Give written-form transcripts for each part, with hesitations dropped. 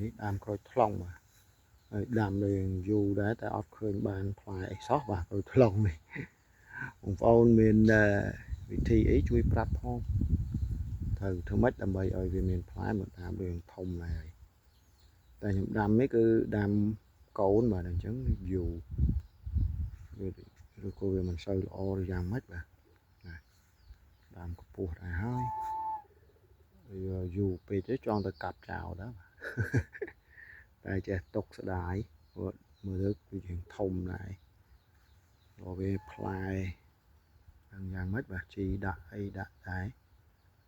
នេះដើមក្រូចថ្លុងបាទហើយដាំលេងយូរដែរតែអត់ឃើញបានផ្លែអីសោះបាទក្រូចថ្លុងនេះបងប្អូនមានវិធីអីជួយប្រាប់ផងត្រូវធ្វើម៉េចដើម្បីឲ្យវាមានផ្លែមកតាមរឿងធំណាស់ហើយតែខ្ញុំដាំនេះគឺដាំកូនបាទអញ្ចឹងយូរឬក៏វាមិនសូវល្អឬយ៉ាងម៉េចបាទដាំកម្ពស់ដែរហើយយូរពេកទៅចង់ទៅកាប់ចោលដែរតែចេះຕົកស្ដាយព្រោះមើលទៅវាធំដែរព្រោះវាផ្លែយ៉ាងម៉េចបាទជីដាក់អីដាក់ដែរ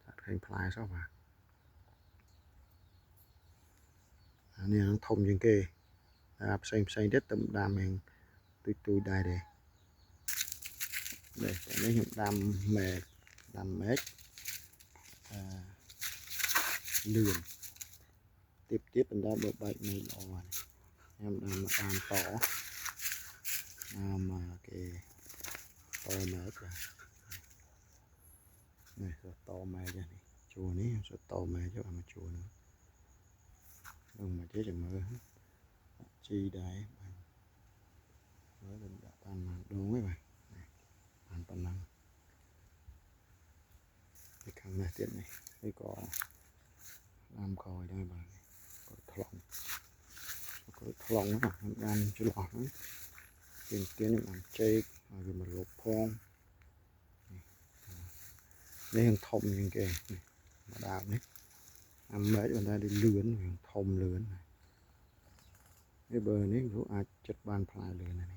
តែឃើញផ្លែសោះបាទអានេះធំជាងគេតែផ្សេងទៀតទៅដាំហ្នឹងទូចដែរទេនេះខ្ញុំដាំមែកលឿនទៀបបណ្ដាបើបែកមែកល្អខ្ញុំដាំតាមតមកគេតមែកបាទនេះតមែកនេះជួរនេះខ្ញុំតមែកយកមកជួរនោះនឹងមកទេចាំមើលជីដែរបាទមើលដាក់បានដងទេបាទបានប៉ុណ្ណឹងពីខាងនេះទៀតនេះហើយក៏ដាំក្រោយដែរបាទក៏ថ្លង់ខ្ញុំដាំច្រឡោះហ្នឹងទៀនខ្ញុំដាំចេកហើយវាមកលុបផងនេះនឹងធំជាងគេមកដើមនេះអាមែកបណ្ដាលលឿនវាធំលឿននេះបើនេះព្រោះអាចចិត្តបានផ្លែលឿននេះ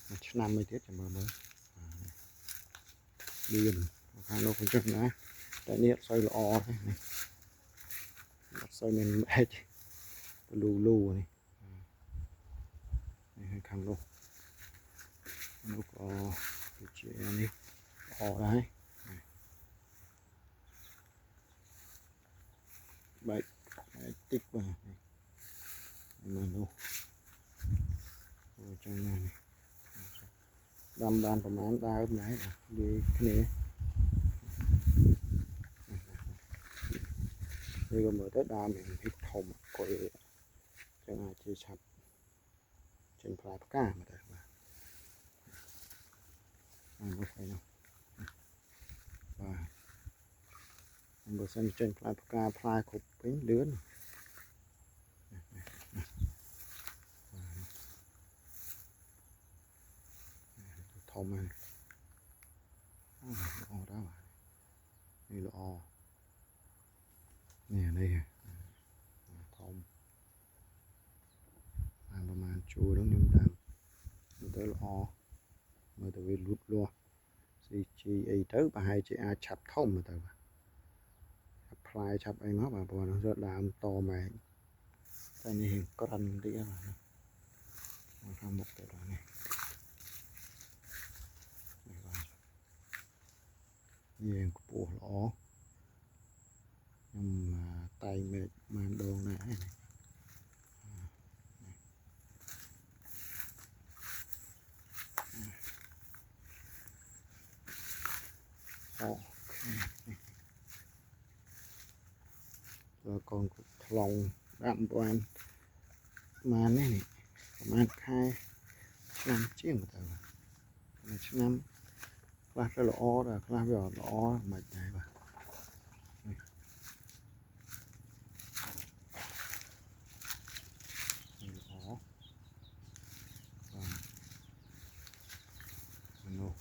មួយឆ្នាំមួយទៀតចាំមើលលឿនខាងនោះក៏ចឹងដែរតែនេះអត់សូវល្អទេនេះអត់សូវមានមែកលូនេះហើយខាងនោះក៏ជានេះល្អដែរបែកតិចបាទមើលនោះចឹងណានេះដាំបានប្រហែលដើមដែរនិយាយគ្នានេះក៏មើលទៅដើមនេះធំកុយចឹងអាចជាឆាប់ចេញផ្លែផ្កាមកទៅបាទមើលឃើញនោះបាទបើសិនចេញផ្លែផ្កាផ្លែគ្រប់ពេញលឿនធំហើយល្អដែរនេះល្អនេះធំបានប្រហែលជួរហ្នឹងខ្ញុំដាំទៅល្អមើលទៅវាលូតលាស់ស៊ីជីអីទៅប្រហែលជាអាចឆាប់ធំទៅបាទផ្លែឆាប់អីមកបាទព្រោះnóដើមតមែកតែនេះក្រិនតិចបាទមកខាងមុខទៅដល់នេះយើងខ្ពស់ល្អខ្ញុំតែងមែកបានដងណាស់នេះកូនថ្លង់ដាំបានមកនេះប្រហែលខែឆ្នាំជាងទៅបាទឆ្នាំខ្លះទៅល្អតែខ្លះវាអត់ល្អមិនដែរបាទល្អបាទនោះ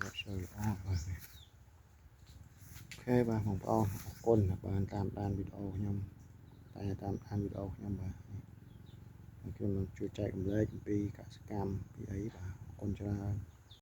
វាសូវល្អបាទអូខេបាទបងប្អូនអរគុណបានតាមដានវីដេអូខ្ញុំតែតាមដានវីដេអូខ្ញុំបាទខ្ញុំនឹងជួយចែករំលែកអំពីកសិកម្មពីអីបាទអរគុណច្រើន